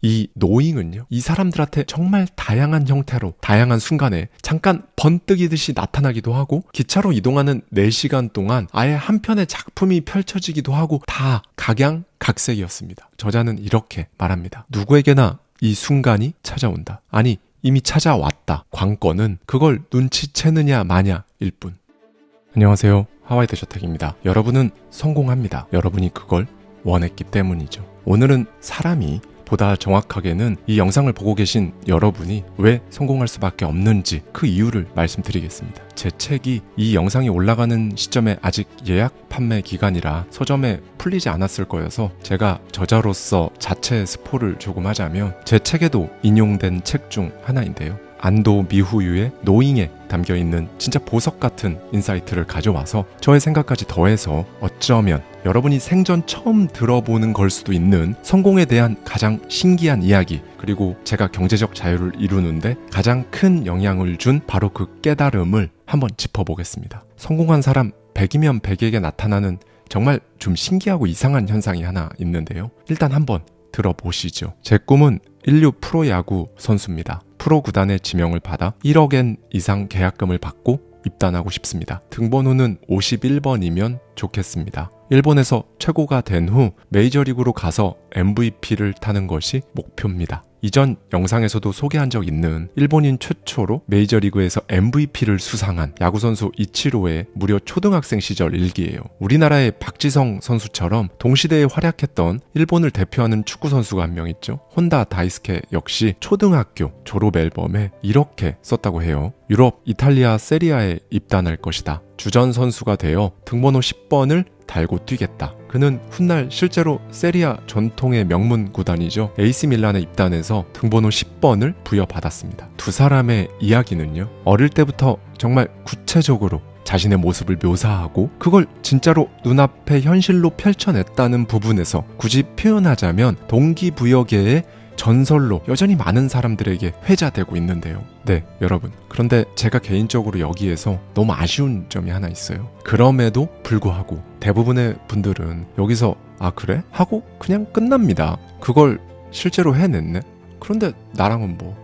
이 노잉은요, 이 사람들한테 정말 다양한 형태로 다양한 순간에 잠깐 번뜩이듯이 나타나기도 하고, 기차로 이동하는 4시간 동안 아예 한 편의 작품이 펼쳐지기도 하고, 다 각양각색이었습니다. 저자는 이렇게 말합니다. 누구에게나 이 순간이 찾아온다. 아니, 이미 찾아왔다. 관건은 그걸 눈치채느냐 마냐일 뿐. 안녕하세요, 하와이 대저택입니다. 여러분은 성공합니다. 여러분이 그걸 원했기 때문이죠. 오늘은 사람이, 보다 정확하게는 이 영상을 보고 계신 여러분이 왜 성공할 수밖에 없는지 그 이유를 말씀드리겠습니다. 제 책이 이 영상이 올라가는 시점에 아직 예약 판매 기간이라 서점에 풀리지 않았을 거여서 제가 저자로서 자체 스포를 조금 하자면, 제 책에도 인용된 책 중 하나인데요, 안도 미후유의 노잉에 담겨있는 진짜 보석 같은 인사이트를 가져와서 저의 생각까지 더해서 어쩌면 여러분이 생전 처음 들어보는 걸 수도 있는 성공에 대한 가장 신기한 이야기, 그리고 제가 경제적 자유를 이루는데 가장 큰 영향을 준 바로 그 깨달음을 한번 짚어보겠습니다. 성공한 사람 100이면 100에게 나타나는 정말 좀 신기하고 이상한 현상이 하나 있는데요, 일단 한번 들어보시죠. 제 꿈은 인류 프로야구 선수입니다. 프로 구단의 지명을 받아 1억엔 이상 계약금을 받고 입단하고 싶습니다. 등번호는 51번이면 좋겠습니다. 일본에서 최고가 된 후 메이저리그로 가서 MVP를 타는 것이 목표입니다. 이전 영상에서도 소개한 적 있는 일본인 최초로 메이저리그에서 MVP를 수상한 야구선수 이치로의 무려 초등학생 시절 일기예요. 우리나라의 박지성 선수처럼 동시대에 활약했던 일본을 대표하는 축구선수가 한 명 있죠. 혼다 다이스케 역시 초등학교 졸업 앨범에 이렇게 썼다고 해요. 유럽, 이탈리아 세리아에 입단할 것이다. 주전 선수가 되어 등번호 10번을 달고 뛰겠다. 그는 훗날 실제로 세리아 전통의 명문 구단이죠, AC 밀란에 입단해서 등번호 10번을 부여받았습니다. 두 사람의 이야기는요, 어릴 때부터 정말 구체적으로 자신의 모습을 묘사하고 그걸 진짜로 눈앞에 현실로 펼쳐냈다는 부분에서 굳이 표현하자면 동기부여계의 전설로 여전히 많은 사람들에게 회자되고 있는데요. 네, 여러분. 그런데 제가 개인적으로 여기에서 너무 아쉬운 점이 하나 있어요. 그럼에도 불구하고 대부분의 분들은 여기서 아 그래? 하고 그냥 끝납니다. 그걸 실제로 해냈네? 그런데 나랑은 뭐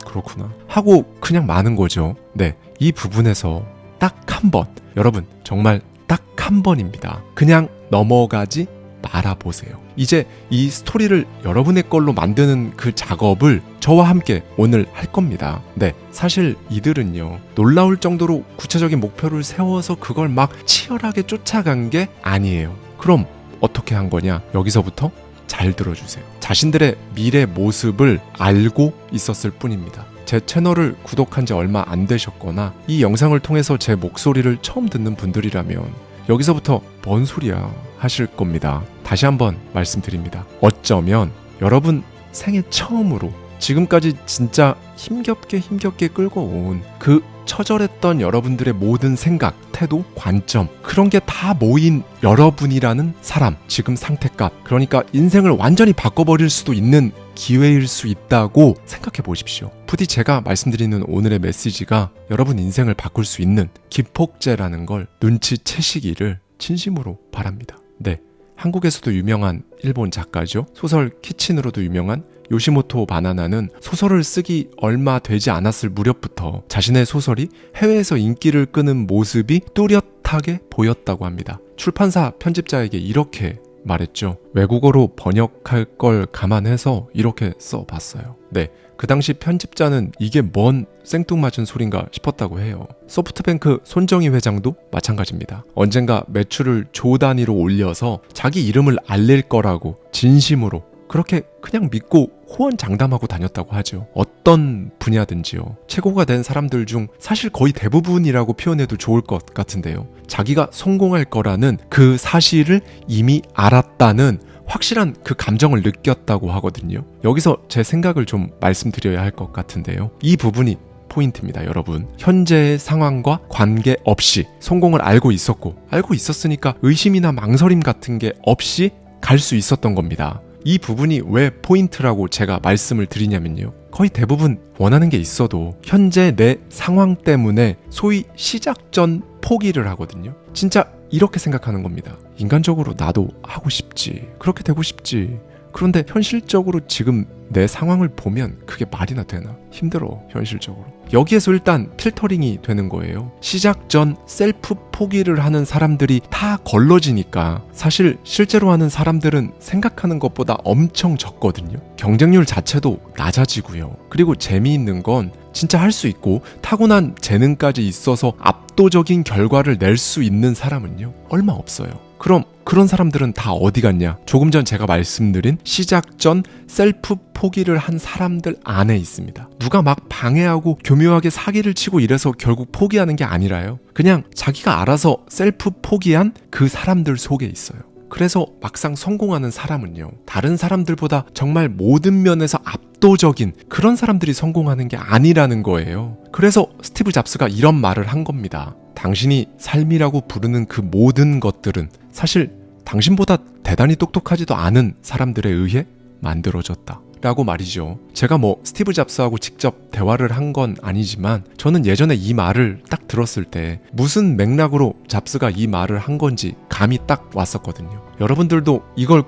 그렇구나 하고 그냥 마는 거죠. 네, 이 부분에서 딱 한 번, 여러분 정말 딱 한 번입니다. 그냥 넘어가지 말아보세요. 이제 이 스토리를 여러분의 걸로 만드는 그 작업을 저와 함께 오늘 할 겁니다. 네, 사실 이들은요, 놀라울 정도로 구체적인 목표를 세워서 그걸 막 치열하게 쫓아간 게 아니에요. 그럼 어떻게 한 거냐? 여기서부터 잘 들어주세요. 자신들의 미래 모습을 알고 있었을 뿐입니다. 제 채널을 구독한 지 얼마 안 되셨거나 이 영상을 통해서 제 목소리를 처음 듣는 분들이라면 여기서부터 뭔 소리야 하실 겁니다. 다시 한번 말씀드립니다. 어쩌면 여러분 생애 처음으로 지금까지 진짜 힘겹게 끌고 온 그 처절했던 여러분들의 모든 생각, 태도, 관점, 그런 게 다 모인 여러분이라는 사람, 지금 상태값, 그러니까 인생을 완전히 바꿔버릴 수도 있는 기회일 수 있다고 생각해 보십시오. 부디 제가 말씀드리는 오늘의 메시지가 여러분 인생을 바꿀 수 있는 기폭제라는 걸 눈치채시기를 진심으로 바랍니다. 네, 한국에서도 유명한 일본 작가죠. 소설 키친으로도 유명한 요시모토 바나나는 소설을 쓰기 얼마 되지 않았을 무렵부터 자신의 소설이 해외에서 인기를 끄는 모습이 뚜렷하게 보였다고 합니다. 출판사 편집자에게 이렇게 말했죠. 외국어로 번역할 걸 감안해서 이렇게 써봤어요. 네, 그 당시 편집자는 이게 뭔 생뚱맞은 소린가 싶었다고 해요. 소프트뱅크 손정희 회장도 마찬가지입니다. 언젠가 매출을 조 단위로 올려서 자기 이름을 알릴 거라고 진심으로 그렇게 그냥 믿고 호언장담하고 다녔다고 하죠. 어떤 분야든지요. 최고가 된 사람들 중 사실 거의 대부분이라고 표현해도 좋을 것 같은데요. 자기가 성공할 거라는 그 사실을 이미 알았다는 확실한 그 감정을 느꼈다고 하거든요. 여기서 제 생각을 좀 말씀드려야 할 것 같은데요. 이 부분이 포인트입니다, 여러분. 현재의 상황과 관계없이 성공을 알고 있었고, 알고 있었으니까 의심이나 망설임 같은 게 없이 갈 수 있었던 겁니다. 이 부분이 왜 포인트라고 제가 말씀을 드리냐면요, 거의 대부분 원하는 게 있어도 현재 내 상황 때문에 소위 시작전 포기를 하거든요. 진짜 이렇게 생각하는 겁니다. 인간적으로 나도 하고 싶지, 그렇게 되고 싶지, 그런데 현실적으로 지금 내 상황을 보면 그게 말이나 되나? 힘들어, 현실적으로. 여기에서 일단 필터링이 되는 거예요. 시작 전 셀프 포기를 하는 사람들이 다 걸러지니까 사실 실제로 하는 사람들은 생각하는 것보다 엄청 적거든요. 경쟁률 자체도 낮아지고요. 그리고 재미있는 건 진짜 할 수 있고 타고난 재능까지 있어서 압도적인 결과를 낼 수 있는 사람은요, 얼마 없어요. 그럼 그런 사람들은 다 어디 갔냐? 조금 전 제가 말씀드린 시작 전 셀프 포기를 한 사람들 안에 있습니다. 누가 막 방해하고 교묘하게 사기를 치고 이래서 결국 포기하는 게 아니라요. 그냥 자기가 알아서 셀프 포기한 그 사람들 속에 있어요. 그래서 막상 성공하는 사람은요, 다른 사람들보다 정말 모든 면에서 압도적인 그런 사람들이 성공하는 게 아니라는 거예요. 그래서 스티브 잡스가 이런 말을 한 겁니다. 당신이 삶이라고 부르는 그 모든 것들은 사실 당신보다 대단히 똑똑하지도 않은 사람들에 의해 만들어졌다 라고 말이죠. 제가 스티브 잡스하고 직접 대화를 한 건 아니지만 저는 예전에 이 말을 딱 들었을 때 무슨 맥락으로 잡스가 이 말을 한 건지 감이 딱 왔었거든요. 여러분들도 이걸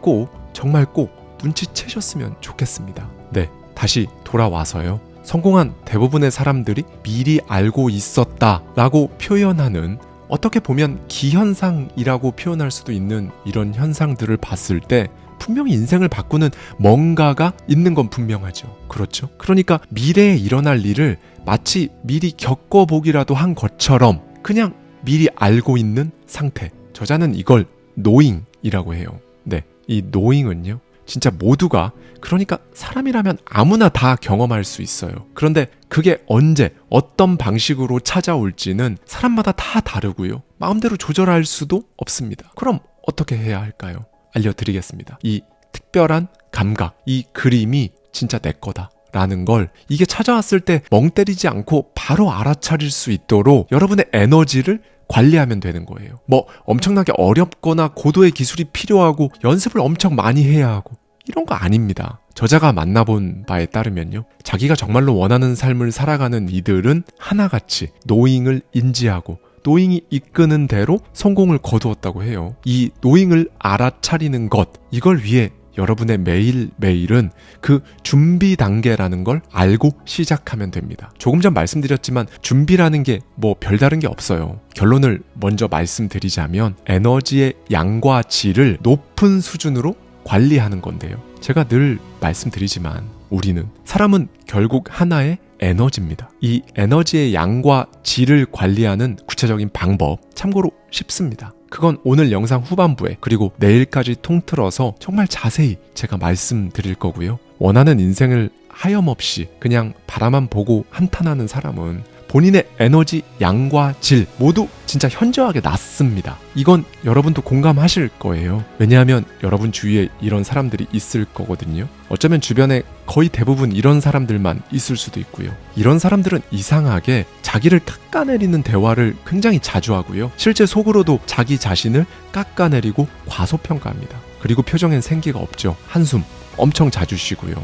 정말 꼭 눈치채셨으면 좋겠습니다. 네, 다시 돌아와서요. 성공한 대부분의 사람들이 미리 알고 있었다 라고 표현하는, 어떻게 보면 기현상이라고 표현할 수도 있는 이런 현상들을 봤을 때 분명히 인생을 바꾸는 뭔가가 있는 건 분명하죠. 그렇죠? 그러니까 미래에 일어날 일을 마치 미리 겪어보기라도 한 것처럼 그냥 미리 알고 있는 상태. 저자는 이걸 노잉이라고 해요. 네, 이 노잉은요, 진짜 모두가, 그러니까 사람이라면 아무나 다 경험할 수 있어요. 그런데 그게 언제 어떤 방식으로 찾아올지는 사람마다 다 다르고요. 마음대로 조절할 수도 없습니다. 그럼 어떻게 해야 할까요? 알려드리겠습니다. 이 특별한 감각, 이 그림이 진짜 내 거다 라는 걸, 이게 찾아왔을 때 멍 때리지 않고 바로 알아차릴 수 있도록 여러분의 에너지를 관리하면 되는 거예요. 엄청나게 어렵거나 고도의 기술이 필요하고 연습을 엄청 많이 해야 하고 이런 거 아닙니다. 저자가 만나본 바에 따르면요, 자기가 정말로 원하는 삶을 살아가는 이들은 하나같이 노잉을 인지하고 노잉이 이끄는 대로 성공을 거두었다고 해요. 이 노잉을 알아차리는 것, 이걸 위해 여러분의 매일매일은 그 준비 단계라는 걸 알고 시작하면 됩니다. 조금 전 말씀드렸지만 준비라는 게 별다른 게 없어요. 결론을 먼저 말씀드리자면 에너지의 양과 질을 높은 수준으로 관리하는 건데요. 제가 늘 말씀드리지만 사람은 결국 하나의 에너지입니다. 이 에너지의 양과 질을 관리하는 구체적인 방법, 참고로 쉽습니다. 그건 오늘 영상 후반부에 그리고 내일까지 통틀어서 정말 자세히 제가 말씀드릴 거고요. 원하는 인생을 하염없이 그냥 바라만 보고 한탄하는 사람은 본인의 에너지 양과 질 모두 진짜 현저하게 낮습니다. 이건 여러분도 공감하실 거예요. 왜냐하면 여러분 주위에 이런 사람들이 있을 거거든요. 어쩌면 주변에 거의 대부분 이런 사람들만 있을 수도 있고요. 이런 사람들은 이상하게 자기를 깎아내리는 대화를 굉장히 자주 하고요. 실제 속으로도 자기 자신을 깎아내리고 과소평가합니다. 그리고 표정엔 생기가 없죠. 한숨 엄청 자주 쉬고요.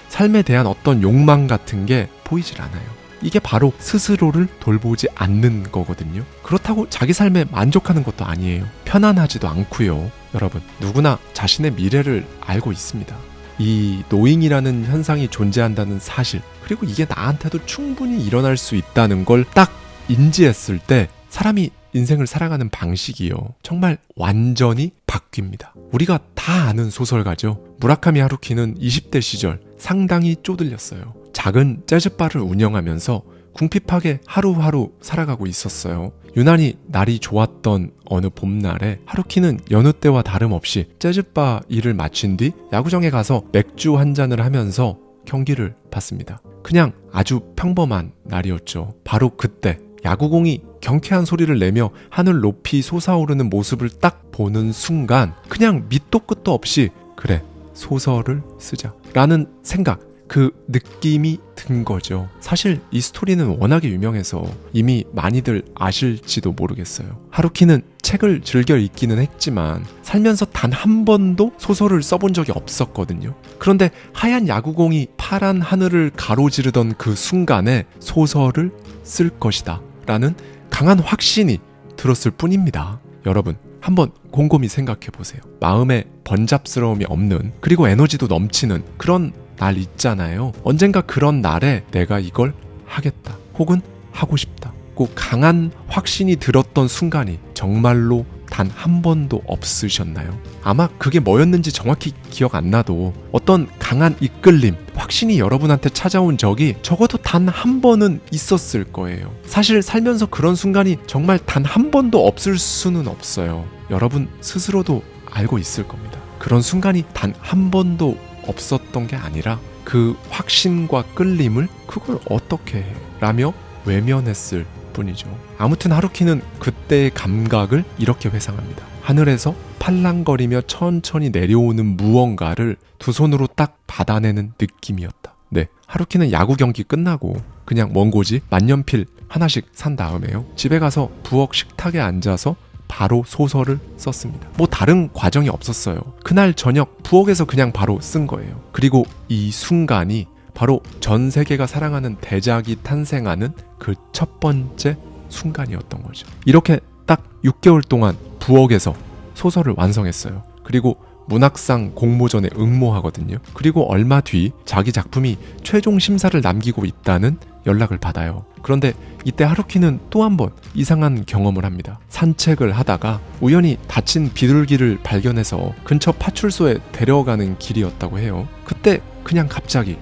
삶에 대한 어떤 욕망 같은 게 보이질 않아요. 이게 바로 스스로를 돌보지 않는 거거든요. 그렇다고 자기 삶에 만족하는 것도 아니에요. 편안하지도 않고요. 여러분, 누구나 자신의 미래를 알고 있습니다. 이 노잉이라는 현상이 존재한다는 사실, 그리고 이게 나한테도 충분히 일어날 수 있다는 걸 딱 인지했을 때 사람이 인생을 살아가는 방식이요, 정말 완전히 바뀝니다. 우리가 다 아는 소설가죠. 무라카미 하루키는 20대 시절 상당히 쪼들렸어요. 작은 재즈바를 운영하면서 궁핍하게 하루하루 살아가고 있었어요. 유난히 날이 좋았던 어느 봄날에 하루키는 여느 때와 다름없이 재즈바 일을 마친 뒤 야구장에 가서 맥주 한 잔을 하면서 경기를 봤습니다. 그냥 아주 평범한 날이었죠. 바로 그때 야구공이 경쾌한 소리를 내며 하늘 높이 솟아오르는 모습을 딱 보는 순간 그냥 밑도 끝도 없이 그래, 소설을 쓰자 라는 생각, 그 느낌이 든 거죠. 사실 이 스토리는 워낙에 유명해서 이미 많이들 아실지도 모르겠어요. 하루키는 책을 즐겨 읽기는 했지만 살면서 단 한 번도 소설을 써본 적이 없었거든요. 그런데 하얀 야구공이 파란 하늘을 가로지르던 그 순간에 소설을 쓸 것이다 라는 강한 확신이 들었을 뿐입니다. 여러분, 한번 곰곰이 생각해 보세요. 마음에 번잡스러움이 없는, 그리고 에너지도 넘치는 그런 날 있잖아요. 언젠가 그런 날에 내가 이걸 하겠다, 혹은 하고 싶다, 꼭 강한 확신이 들었던 순간이 정말로 단 한 번도 없으셨나요? 아마 그게 뭐였는지 정확히 기억 안 나도 어떤 강한 이끌림, 확신이 여러분한테 찾아온 적이 적어도 단 한 번은 있었을 거예요. 사실 살면서 그런 순간이 정말 단 한 번도 없을 수는 없어요. 여러분 스스로도 알고 있을 겁니다. 그런 순간이 단 한 번도 없었던 게 아니라 그 확신과 끌림을 그걸 어떻게 해? 라며 외면했을 뿐이죠. 아무튼 하루키는 그때의 감각을 이렇게 회상합니다. 하늘에서 팔랑거리며 천천히 내려오는 무언가를 두 손으로 딱 받아내는 느낌이었다. 네, 하루키는 야구 경기 끝나고 그냥 원고지 만년필 하나씩 산 다음에요, 집에 가서 부엌 식탁에 앉아서 바로 소설을 썼습니다. 뭐 다른 과정이 없었어요. 그날 저녁 부엌에서 그냥 바로 쓴 거예요. 그리고 이 순간이 바로 전 세계가 사랑하는 대작이 탄생하는 그 첫 번째 순간이었던 거죠. 이렇게 딱 6개월 동안 부엌에서 소설을 완성했어요. 그리고 문학상 공모전에 응모하거든요. 그리고 얼마 뒤 자기 작품이 최종 심사를 남기고 있다는 연락을 받아요. 그런데 이때 하루키는 또 한 번 이상한 경험을 합니다. 산책을 하다가 우연히 다친 비둘기를 발견해서 근처 파출소에 데려가는 길이었다고 해요. 그때 그냥 갑자기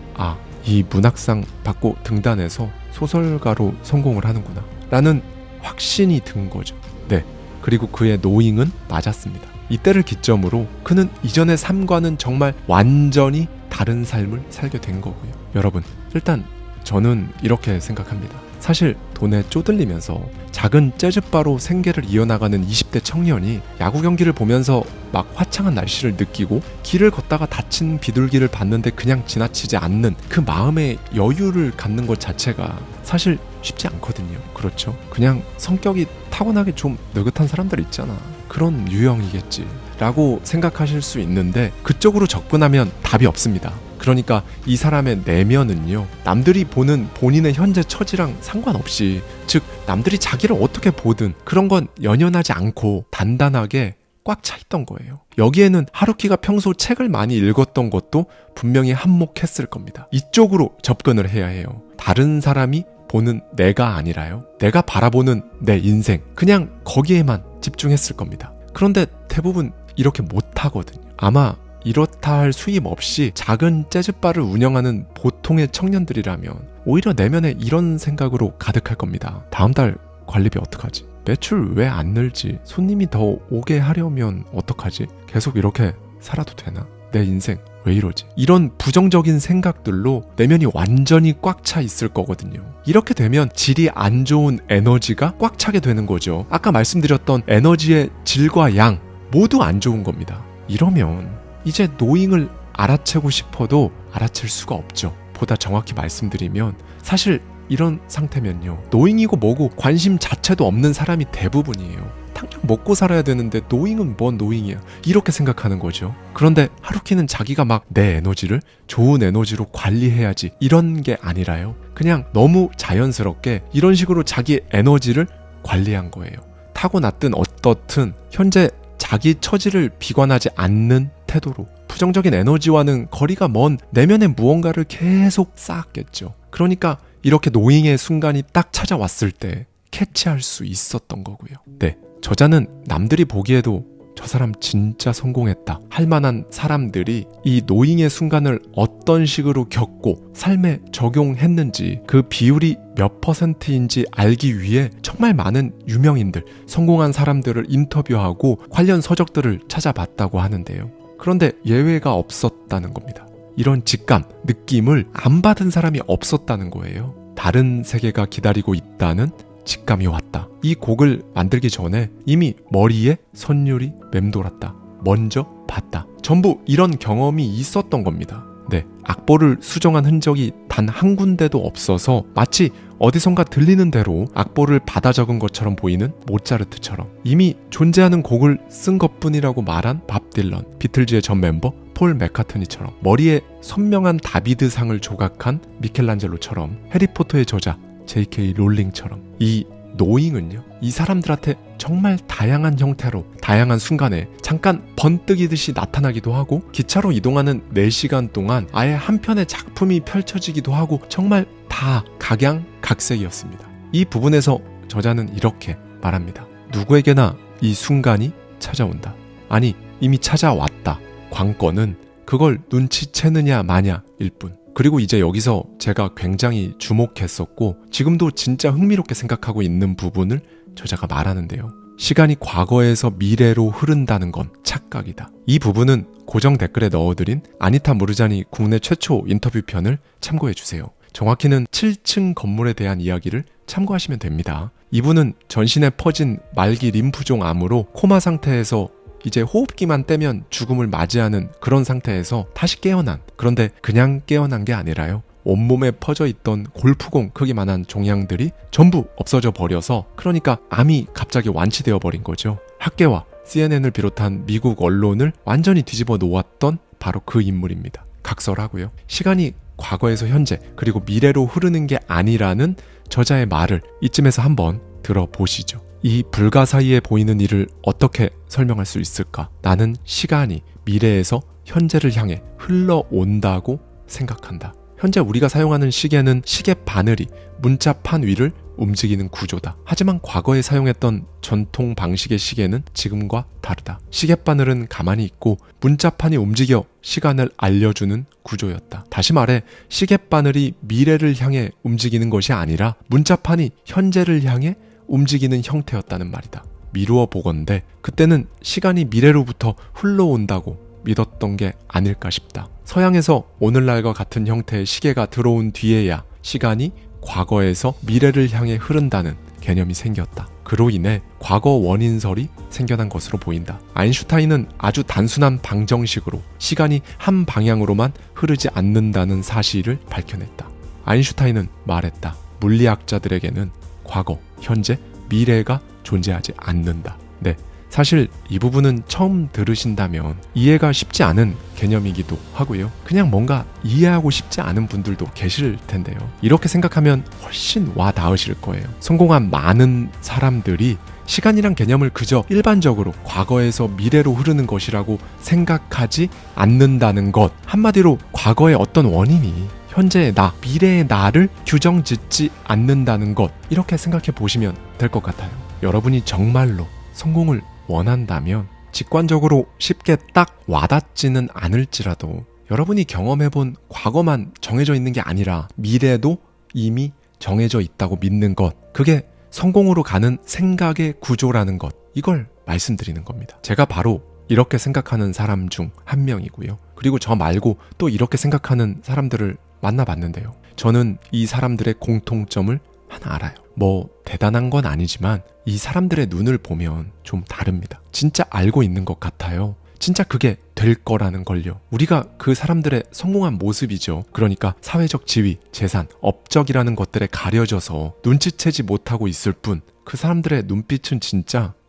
이 문학상 받고 등단해서 소설가로 성공을 하는구나 라는 확신이 든 거죠. 네, 그리고 그의 노잉은 맞았습니다. 이때를 기점으로 그는 이전의 삶과는 정말 완전히 다른 삶을 살게 된 거고요. 여러분, 일단 저는 이렇게 생각합니다. 사실 돈에 쪼들리면서 작은 재즈바로 생계를 이어나가는 20대 청년이 야구 경기를 보면서 막 화창한 날씨를 느끼고 길을 걷다가 다친 비둘기를 봤는데 그냥 지나치지 않는 그 마음의 여유를 갖는 것 자체가 사실 쉽지 않거든요. 그렇죠? 그냥 성격이 타고나게 좀 느긋한 사람들 있잖아, 그런 유형이겠지 라고 생각하실 수 있는데, 그쪽으로 접근하면 답이 없습니다. 그러니까 이 사람의 내면은요, 남들이 보는 본인의 현재 처지랑 상관없이, 즉 남들이 자기를 어떻게 보든 그런 건 연연하지 않고 단단하게 꽉 차 있던 거예요. 여기에는 하루키가 평소 책을 많이 읽었던 것도 분명히 한몫했을 겁니다. 이쪽으로 접근을 해야 해요. 다른 사람이 보는 내가 아니라요, 내가 바라보는 내 인생, 그냥 거기에만 집중했을 겁니다. 그런데 대부분 이렇게 못하거든요. 아마 이렇다 할 수입 없이 작은 재즈바를 운영하는 보통의 청년들이라면 오히려 내면에 이런 생각으로 가득할 겁니다. 다음 달 관리비 어떡하지? 매출 왜 안 늘지? 손님이 더 오게 하려면 어떡하지? 계속 이렇게 살아도 되나? 내 인생 왜 이러지? 이런 부정적인 생각들로 내면이 완전히 꽉 차 있을 거거든요. 이렇게 되면 질이 안 좋은 에너지가 꽉 차게 되는 거죠. 아까 말씀드렸던 에너지의 질과 양 모두 안 좋은 겁니다. 이러면 이제 노잉을 알아채고 싶어도 알아챌 수가 없죠. 보다 정확히 말씀드리면 사실 이런 상태면요, 노잉이고 뭐고 관심 자체도 없는 사람이 대부분이에요. 당장 먹고 살아야 되는데 노잉은 뭔 노잉이야, 이렇게 생각하는 거죠. 그런데 하루키는 자기가 막 내 에너지를 좋은 에너지로 관리해야지 이런 게 아니라요, 그냥 너무 자연스럽게 이런 식으로 자기 에너지를 관리한 거예요. 타고났든 어떻든 현재 자기 처지를 비관하지 않는 태도로 부정적인 에너지와는 거리가 먼 내면의 무언가를 계속 쌓았겠죠. 그러니까 이렇게 노잉의 순간이 딱 찾아왔을 때 캐치할 수 있었던 거고요. 네, 저자는 남들이 보기에도 저 사람 진짜 성공했다 할 만한 사람들이 이 노잉의 순간을 어떤 식으로 겪고 삶에 적용했는지 그 비율이 몇 %인지 알기 위해 정말 많은 유명인들, 성공한 사람들을 인터뷰하고 관련 서적들을 찾아봤다고 하는데요. 그런데 예외가 없었다는 겁니다. 이런 직감, 느낌을 안 받은 사람이 없었다는 거예요. 다른 세계가 기다리고 있다는 직감이 왔다. 이 곡을 만들기 전에 이미 머리에 선율이 맴돌았다. 먼저 봤다. 전부 이런 경험이 있었던 겁니다. 네, 악보를 수정한 흔적이 단 한 군데도 없어서 마치 어디선가 들리는 대로 악보를 받아 적은 것처럼 보이는 모차르트처럼 이미 존재하는 곡을 쓴 것뿐이라고 말한 밥 딜런, 비틀즈의 전 멤버 폴 맥카트니처럼, 머리에 선명한 다비드상을 조각한 미켈란젤로처럼, 해리포터의 저자 J.K. 롤링처럼 이 노잉은요, 이 사람들한테 정말 다양한 형태로 다양한 순간에 잠깐 번뜩이듯이 나타나기도 하고 기차로 이동하는 4시간 동안 아예 한편의 작품이 펼쳐지기도 하고 정말 다 각양각색이었습니다. 이 부분에서 저자는 이렇게 말합니다. 누구에게나 이 순간이 찾아온다. 아니, 이미 찾아왔다. 관건은 그걸 눈치채느냐 마냐일 뿐. 그리고 이제 여기서 제가 굉장히 주목했었고 지금도 진짜 흥미롭게 생각하고 있는 부분을 저자가 말하는데요. 시간이 과거에서 미래로 흐른다는 건 착각이다. 이 부분은 고정 댓글에 넣어드린 아니타 무르자니 국내 최초 인터뷰 편을 참고해주세요. 정확히는 7층 건물에 대한 이야기를 참고하시면 됩니다. 이분은 전신에 퍼진 말기 림프종 암으로 코마 상태에서 이제 호흡기만 떼면 죽음을 맞이하는 그런 상태에서 다시 깨어난, 그런데 그냥 깨어난 게 아니라요, 온몸에 퍼져 있던 골프공 크기만한 종양들이 전부 없어져 버려서, 그러니까 암이 갑자기 완치되어 버린 거죠. 학계와 CNN을 비롯한 미국 언론을 완전히 뒤집어 놓았던 바로 그 인물입니다. 각설하고요. 시간이 과거에서 현재 그리고 미래로 흐르는 게 아니라는 저자의 말을 이쯤에서 한번 들어보시죠. 이 불가사의에 보이는 일을 어떻게 설명할 수 있을까? 나는 시간이 미래에서 현재를 향해 흘러온다고 생각한다. 현재 우리가 사용하는 시계는 시계 바늘이 문자판 위를 움직이는 구조다. 하지만 과거에 사용했던 전통 방식의 시계는 지금과 다르다. 시계바늘은 가만히 있고 문자판이 움직여 시간을 알려주는 구조였다. 다시 말해 시계바늘이 미래를 향해 움직이는 것이 아니라 문자판이 현재를 향해 움직이는 형태였다는 말이다. 미루어 보건대 그때는 시간이 미래로부터 흘러온다고 믿었던 게 아닐까 싶다. 서양에서 오늘날과 같은 형태의 시계가 들어온 뒤에야 시간이 과거에서 미래를 향해 흐른다는 개념이 생겼다. 그로 인해 과거 원인설이 생겨난 것으로 보인다. 아인슈타인은 아주 단순한 방정식으로 시간이 한 방향으로만 흐르지 않는다는 사실을 밝혀냈다. 아인슈타인은 말했다. 물리학자들에게는 과거, 현재, 미래가 존재하지 않는다. 네, 사실 이 부분은 처음 들으신다면 이해가 쉽지 않은 개념이기도 하고요. 그냥 뭔가 이해하고 싶지 않은 분들도 계실 텐데요. 이렇게 생각하면 훨씬 와 닿으실 거예요. 성공한 많은 사람들이 시간이란 개념을 그저 일반적으로 과거에서 미래로 흐르는 것이라고 생각하지 않는다는 것. 한마디로 과거의 어떤 원인이 현재의 나, 미래의 나를 규정짓지 않는다는 것. 이렇게 생각해 보시면 될 것 같아요. 여러분이 정말로 성공을 원한다면 직관적으로 쉽게 딱 와닿지는 않을지라도 여러분이 경험해본 과거만 정해져 있는 게 아니라 미래도 이미 정해져 있다고 믿는 것. 그게 성공으로 가는 생각의 구조라는 것. 이걸 말씀드리는 겁니다. 제가 바로 이렇게 생각하는 사람 중 한 명이고요. 그리고 저 말고 또 이렇게 생각하는 사람들을 만나봤는데요. 저는 이 사람들의 공통점을 하나 알아요. 뭐 대단한 건 아니지만 이 사람들의 눈을 보면 좀 다릅니다. 진짜 알고 있는 것 같아요. 진짜 그게 될 거라는 걸요. 우리가 그 사람들의 성공한 모습이죠. 그러니까 사회적 지위, 재산, 업적이라는 것들에 가려져서 눈치채지 못하고 있을 뿐 그 사람들의 눈빛은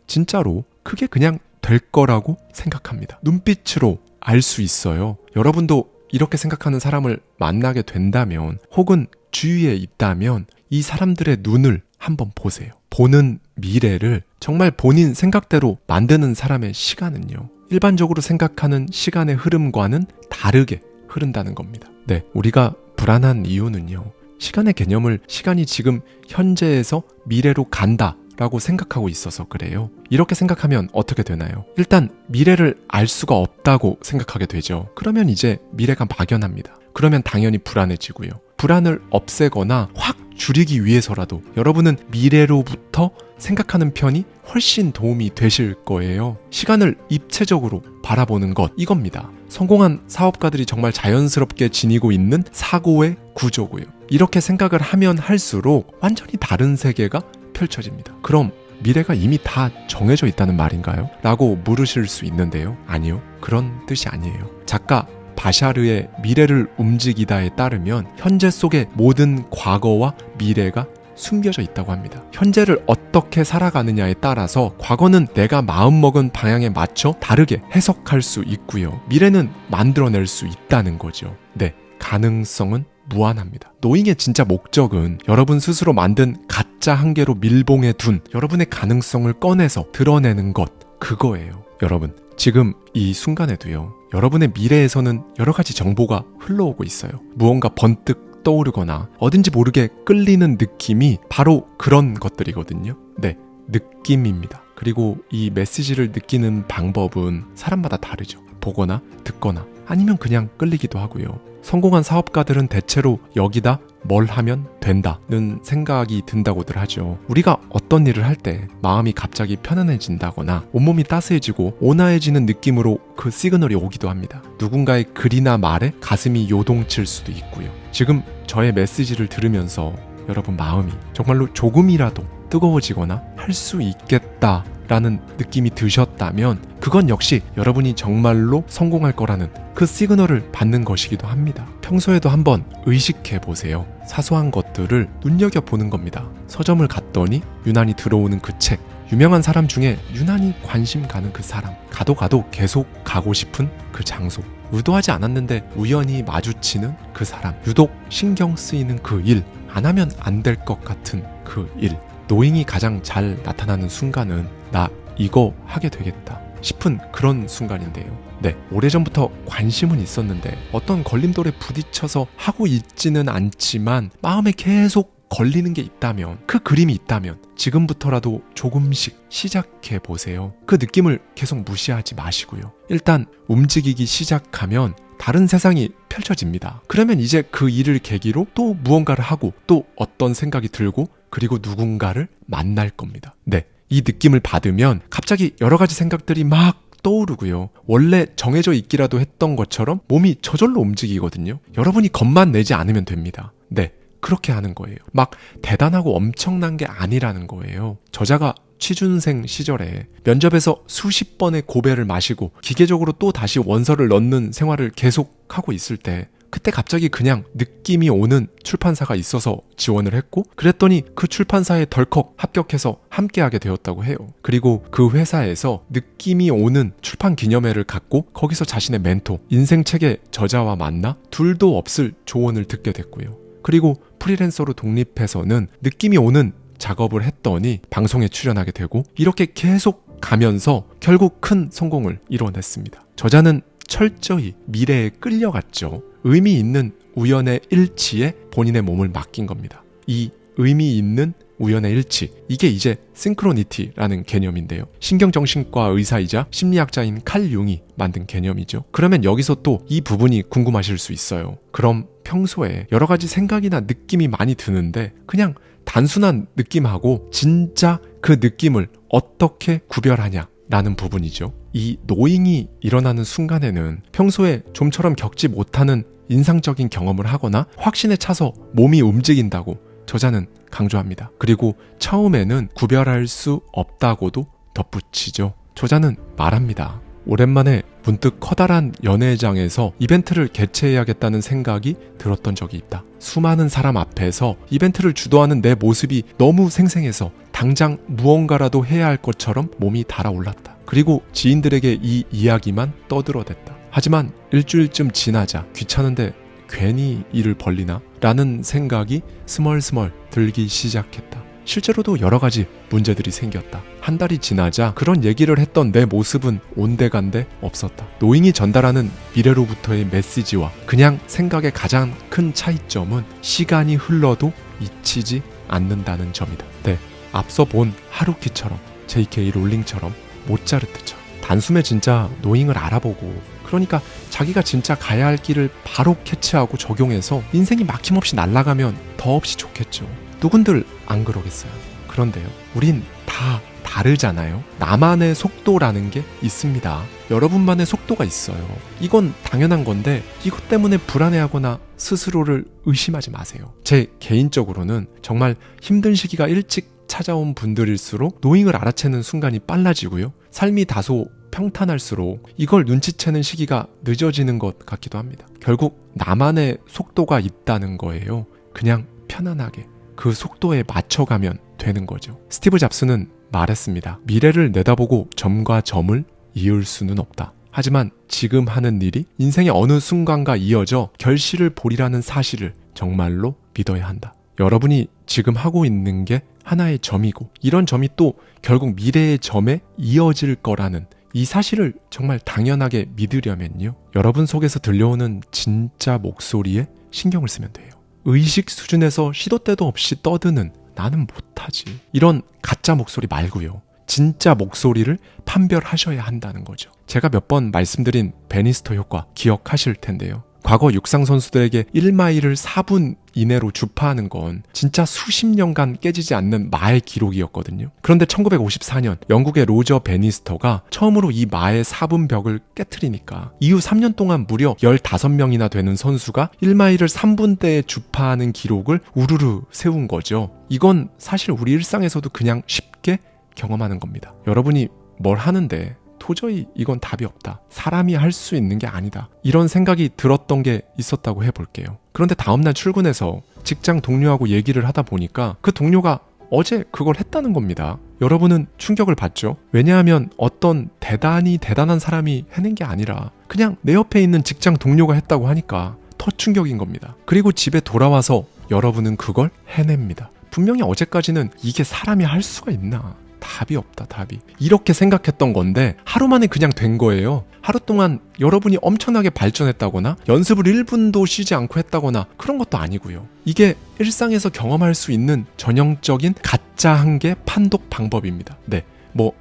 진짜로 그게 그냥 될 거라고 생각합니다. 눈빛으로 알 수 있어요. 여러분도 이렇게 생각하는 사람을 만나게 된다면 혹은 주위에 있다면 이 사람들의 눈을 한번 보세요. 보는 미래를 정말 본인 생각대로 만드는 사람의 시간은요, 일반적으로 생각하는 시간의 흐름과는 다르게 흐른다는 겁니다. 네, 우리가 불안한 이유는요, 시간의 개념을 시간이 지금 현재에서 미래로 간다 라고 생각하고 있어서 그래요. 이렇게 생각하면 어떻게 되나요? 일단 미래를 알 수가 없다고 생각하게 되죠. 그러면 이제 미래가 막연합니다. 그러면 당연히 불안해지고요. 불안을 없애거나 확 줄이기 위해서라도 여러분은 미래로부터 생각하는 편이 훨씬 도움이 되실 거예요. 시간을 입체적으로 바라보는 것, 이겁니다. 성공한 사업가들이 정말 자연스럽게 지니고 있는 사고의 구조고요. 이렇게 생각을 하면 할수록 완전히 다른 세계가 펼쳐집니다. 그럼 미래가 이미 다 정해져 있다는 말인가요? 라고 물으실 수 있는데요. 아니요, 그런 뜻이 아니에요. 작가 바샤르의 미래를 움직이다에 따르면 현재 속에 모든 과거와 미래가 숨겨져 있다고 합니다. 현재를 어떻게 살아가느냐에 따라서 과거는 내가 마음먹은 방향에 맞춰 다르게 해석할 수 있고요. 미래는 만들어낼 수 있다는 거죠. 네, 가능성은 무한합니다. 노잉의 진짜 목적은 여러분 스스로 만든 가짜 한계로 밀봉해 둔 여러분의 가능성을 꺼내서 드러내는 것, 그거예요. 여러분, 지금 이 순간에도요, 여러분의 미래에서는 여러 가지 정보가 흘러오고 있어요. 무언가 번뜩 떠오르거나 어딘지 모르게 끌리는 느낌이 바로 그런 것들이거든요. 네, 느낌입니다. 그리고 이 메시지를 느끼는 방법은 사람마다 다르죠. 보거나 듣거나 아니면 그냥 끌리기도 하고요. 성공한 사업가들은 대체로 여기다 뭘 하면 된다는 생각이 든다고들 하죠. 우리가 어떤 일을 할 때 마음이 갑자기 편안해진다거나 온몸이 따스해지고 온화해지는 느낌으로 그 시그널이 오기도 합니다. 누군가의 글이나 말에 가슴이 요동칠 수도 있고요. 지금 저의 메시지를 들으면서 여러분 마음이 정말로 조금이라도 뜨거워지거나 할 수 있겠다라는 느낌이 드셨다면 그건 역시 여러분이 정말로 성공할 거라는 그 시그널을 받는 것이기도 합니다. 평소에도 한번 의식해 보세요. 사소한 것들을 눈여겨보는 겁니다. 서점을 갔더니 유난히 들어오는 그 책, 유명한 사람 중에 유난히 관심 가는 그 사람, 가도 계속 가고 싶은 그 장소, 의도하지 않았는데 우연히 마주치는 그 사람, 유독 신경 쓰이는 그 일, 안 하면 안 될 것 같은 그 일. 노잉이 가장 잘 나타나는 순간은 나 이거 하게 되겠다 싶은 그런 순간인데요. 네, 오래전부터 관심은 있었는데 어떤 걸림돌에 부딪혀서 하고 있지는 않지만 마음에 계속 걸리는 게 있다면, 그 그림이 있다면 지금부터라도 조금씩 시작해 보세요. 그 느낌을 계속 무시하지 마시고요. 일단 움직이기 시작하면 다른 세상이 펼쳐집니다. 그러면 이제 그 일을 계기로 또 무언가를 하고 또 어떤 생각이 들고 그리고 누군가를 만날 겁니다. 네, 이 느낌을 받으면 갑자기 여러 가지 생각들이 막 떠오르고요. 원래 정해져 있기라도 했던 것처럼 몸이 저절로 움직이거든요. 여러분이 겁만 내지 않으면 됩니다. 네, 그렇게 하는 거예요. 막 대단하고 엄청난 게 아니라는 거예요. 저자가 취준생 시절에 면접에서 수십 번의 고배를 마시고 기계적으로 또 다시 원서를 넣는 생활을 계속하고 있을 때 그때 갑자기 그냥 느낌이 오는 출판사가 있어서 지원을 했고 그랬더니 그 출판사에 덜컥 합격해서 함께하게 되었다고 해요. 그리고 그 회사에서 느낌이 오는 출판 기념회를 갖고 거기서 자신의 멘토, 인생책의 저자와 만나 둘도 없을 조언을 듣게 됐고요. 그리고 프리랜서로 독립해서는 느낌이 오는 작업을 했더니 방송에 출연하게 되고 이렇게 계속 가면서 결국 큰 성공을 이뤄냈습니다. 저자는 철저히 미래에 끌려갔죠. 의미 있는 우연의 일치에 본인의 몸을 맡긴 겁니다. 이 의미 있는 우연의 일치, 이게 이제 싱크로니티라는 개념인데요. 신경정신과 의사이자 심리학자인 칼 융이 만든 개념이죠. 그러면 여기서 또 이 부분이 궁금하실 수 있어요. 그럼 평소에 여러 가지 생각이나 느낌이 많이 드는데 그냥 단순한 느낌하고 진짜 그 느낌을 어떻게 구별하냐 라는 부분이죠. 이 노잉이 일어나는 순간에는 평소에 좀처럼 겪지 못하는 인상적인 경험을 하거나 확신에 차서 몸이 움직인다고 저자는 강조합니다. 그리고 처음에는 구별할 수 없다고도 덧붙이죠. 저자는 말합니다. 오랜만에 문득 커다란 연회장에서 이벤트를 개최해야겠다는 생각이 들었던 적이 있다. 수많은 사람 앞에서 이벤트를 주도하는 내 모습이 너무 생생해서 당장 무언가라도 해야 할 것처럼 몸이 달아올랐다. 그리고 지인들에게 이 이야기만 떠들어댔다. 하지만 일주일쯤 지나자 귀찮은데 괜히 일을 벌리나? 라는 생각이 스멀스멀 들기 시작했다. 실제로도 여러 가지 문제들이 생겼다. 한 달이 지나자 그런 얘기를 했던 내 모습은 온데간데 없었다. 노잉이 전달하는 미래로부터의 메시지와 그냥 생각의 가장 큰 차이점은 시간이 흘러도 잊히지 않는다는 점이다. 네, 앞서 본 하루키처럼, J.K. 롤링처럼, 모차르트처럼 단숨에 진짜 노잉을 알아보고 그러니까 자기가 진짜 가야 할 길을 바로 캐치하고 적용해서 인생이 막힘없이 날아가면 더없이 좋겠죠. 누군들 안 그러겠어요. 그런데요, 우린 다 다르잖아요. 나만의 속도라는 게 있습니다. 여러분만의 속도가 있어요. 이건 당연한 건데 이것 때문에 불안해하거나 스스로를 의심하지 마세요. 제 개인적으로는 정말 힘든 시기가 일찍 찾아온 분들일수록 노잉을 알아채는 순간이 빨라지고요. 삶이 다소 평탄할수록 이걸 눈치채는 시기가 늦어지는 것 같기도 합니다. 결국 나만의 속도가 있다는 거예요. 그냥 편안하게 그 속도에 맞춰가면 되는 거죠. 스티브 잡스는 말했습니다. 미래를 내다보고 점과 점을 이을 수는 없다. 하지만 지금 하는 일이 인생의 어느 순간과 이어져 결실을 보리라는 사실을 정말로 믿어야 한다. 여러분이 지금 하고 있는 게 하나의 점이고 이런 점이 또 결국 미래의 점에 이어질 거라는 이 사실을 정말 당연하게 믿으려면요. 여러분 속에서 들려오는 진짜 목소리에 신경을 쓰면 돼요. 의식 수준에서 시도 때도 없이 떠드는 나는 못하지. 이런 가짜 목소리 말고요. 진짜 목소리를 판별하셔야 한다는 거죠. 제가 몇 번 말씀드린 베니스터 효과 기억하실 텐데요. 과거 육상 선수들에게 1마일을 4분 이내로 주파하는 건 진짜 수십 년간 깨지지 않는 마의 기록이었거든요. 그런데 1954년 영국의 로저 베니스터가 처음으로 이 마의 4분 벽을 깨트리니까 이후 3년 동안 무려 15명이나 되는 선수가 1마일을 3분대에 주파하는 기록을 우르르 세운 거죠. 이건 사실 우리 일상에서도 그냥 쉽게 경험하는 겁니다. 여러분이 뭘 하는데 도저히 이건 답이 없다. 사람이 할 수 있는 게 아니다. 이런 생각이 들었던 게 있었다고 해볼게요. 그런데 다음날 출근해서 직장 동료하고 얘기를 하다 보니까 그 동료가 어제 그걸 했다는 겁니다. 여러분은 충격을 받죠? 왜냐하면 어떤 대단히 대단한 사람이 해낸 게 아니라 그냥 내 옆에 있는 직장 동료가 했다고 하니까 더 충격인 겁니다. 그리고 집에 돌아와서 여러분은 그걸 해냅니다. 분명히 어제까지는 이게 사람이 할 수가 있나? 답이 없다, 답이. 이렇게 생각했던 건데 하루 만에 그냥 된 거예요. 하루 동안 여러분이 엄청나게 발전했다거나 연습을 1분도 쉬지 않고 했다거나 그런 것도 아니고요. 이게 일상에서 경험할 수 있는 전형적인 가짜 한계 판독 방법입니다. 네,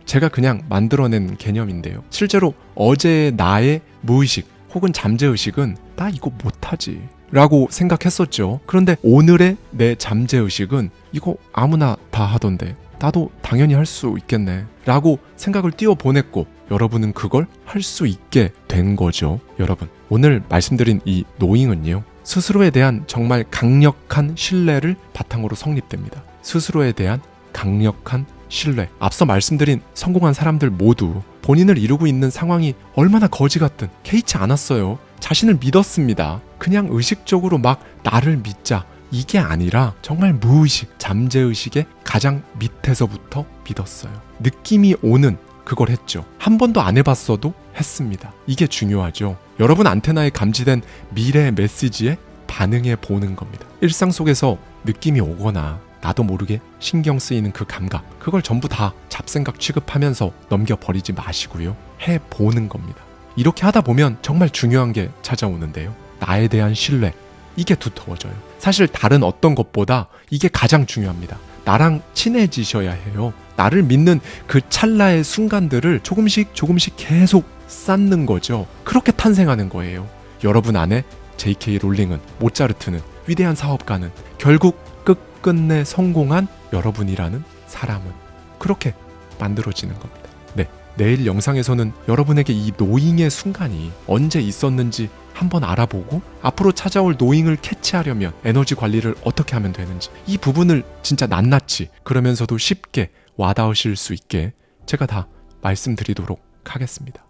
제가 그냥 만들어낸 개념인데요. 실제로 어제의 나의 무의식 혹은 잠재의식은 나 이거 못하지 라고 생각했었죠. 그런데 오늘의 내 잠재의식은 이거 아무나 다 하던데 나도 당연히 할 수 있겠네 라고 생각을 띄워보냈고 여러분은 그걸 할 수 있게 된 거죠. 여러분, 오늘 말씀드린 이 노잉은요, 스스로에 대한 정말 강력한 신뢰를 바탕으로 성립됩니다. 스스로에 대한 강력한 신뢰. 앞서 말씀드린 성공한 사람들 모두 본인을 이루고 있는 상황이 얼마나 거지 같든 개의치 않았어요. 자신을 믿었습니다. 그냥 의식적으로 막 나를 믿자, 이게 아니라 정말 무의식, 잠재의식의 가장 밑에서부터 믿었어요. 느낌이 오는 그걸 했죠. 한 번도 안 해봤어도 했습니다. 이게 중요하죠. 여러분 안테나에 감지된 미래의 메시지에 반응해 보는 겁니다. 일상 속에서 느낌이 오거나 나도 모르게 신경 쓰이는 그 감각, 그걸 전부 다 잡생각 취급하면서 넘겨버리지 마시고요. 해보는 겁니다. 이렇게 하다 보면 정말 중요한 게 찾아오는데요. 나에 대한 신뢰, 이게 두터워져요. 사실 다른 어떤 것보다 이게 가장 중요합니다. 나랑 친해지셔야 해요. 나를 믿는 그 찰나의 순간들을 조금씩 계속 쌓는 거죠. 그렇게 탄생하는 거예요. 여러분 안에 J.K. 롤링은, 모차르트는, 위대한 사업가는, 결국 끝끝내 성공한 여러분이라는 사람은 그렇게 만들어지는 겁니다. 네, 내일 영상에서는 여러분에게 이 노잉의 순간이 언제 있었는지 한번 알아보고 앞으로 찾아올 노잉을 캐치하려면 에너지 관리를 어떻게 하면 되는지, 이 부분을 진짜 낱낱이 그러면서도 쉽게 와닿으실 수 있게 제가 다 말씀드리도록 하겠습니다.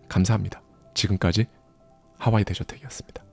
감사합니다. 지금까지 하와이 대저택이었습니다.